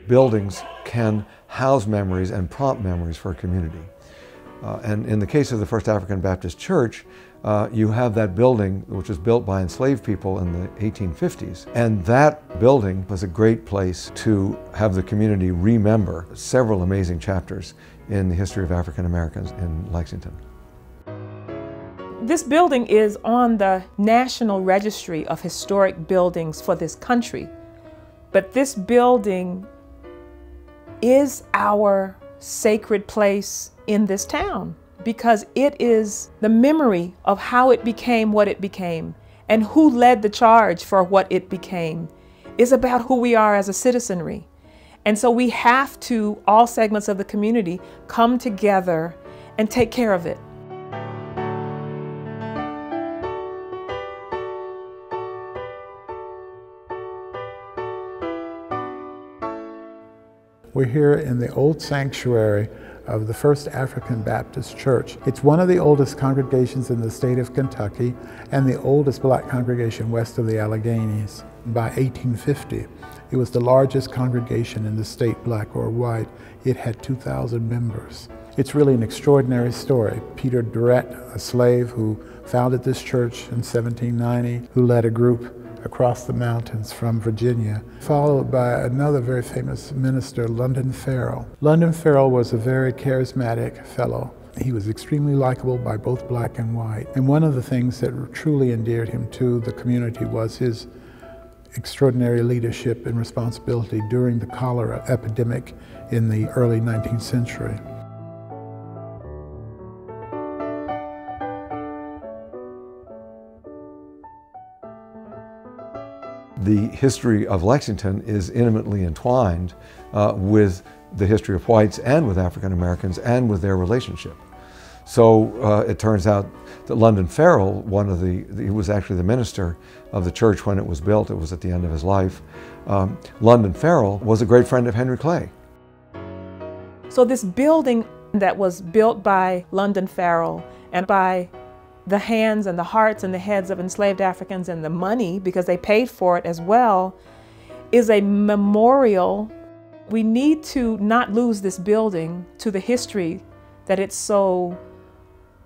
buildings can house memories and prompt memories for a community. And in the case of the First African Baptist Church, you have that building which was built by enslaved people in the 1850s. And that building was a great place to have the community remember several amazing chapters in the history of African Americans in Lexington. This building is on the National Registry of Historic Buildings for this country. But this building is our sacred place in this town because it is the memory of how it became what it became and who led the charge for what it became. It's about who we are as a citizenry. And so we have to, all segments of the community, come together and take care of it. We're here in the old sanctuary of the First African Baptist Church. It's one of the oldest congregations in the state of Kentucky and the oldest black congregation west of the Alleghenies. By 1850, it was the largest congregation in the state, black or white. It had 2,000 members. It's really an extraordinary story. Peter Durrett, a slave who founded this church in 1790, who led a group across the mountains from Virginia, followed by another very famous minister, London Farrell. London Farrell was a very charismatic fellow. He was extremely likable by both black and white. And one of the things that truly endeared him to the community was his extraordinary leadership and responsibility during the cholera epidemic in the early 19th century. The history of Lexington is intimately entwined with the history of whites and with African Americans and with their relationship. So it turns out that London Farrell, he was actually the minister of the church when it was built. It was at the end of his life. London Farrell was a great friend of Henry Clay. So this building that was built by London Farrell and by the hands and the hearts and the heads of enslaved Africans and the money, because they paid for it as well, is a memorial. We need to not lose this building to the history that it so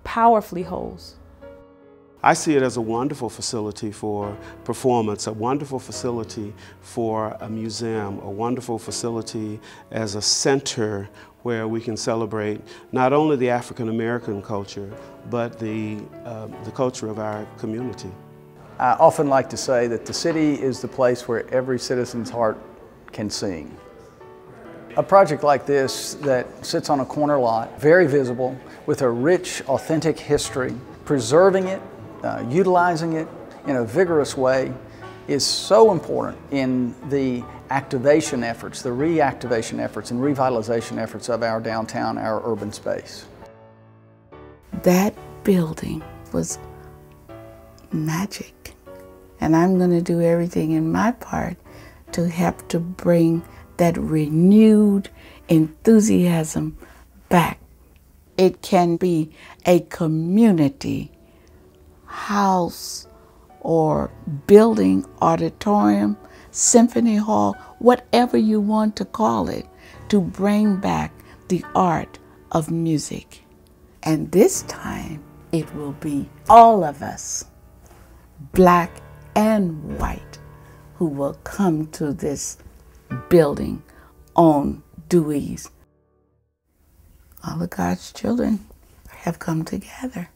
powerfully holds. I see it as a wonderful facility for performance, a wonderful facility for a museum, a wonderful facility as a center where we can celebrate not only the African American culture, but the culture of our community. I often like to say that the city is the place where every citizen's heart can sing. A project like this that sits on a corner lot, very visible, with a rich, authentic history, preserving it, utilizing it in a vigorous way, is so important in the activation efforts, the reactivation efforts and revitalization efforts of our downtown, our urban space. That building was magic, and I'm going to do everything in my part to help to bring that renewed enthusiasm back. It can be a community house or building, auditorium, symphony hall, whatever you want to call it, to bring back the art of music. And this time, it will be all of us, black and white, who will come to this building on Dewey's. All of God's children have come together.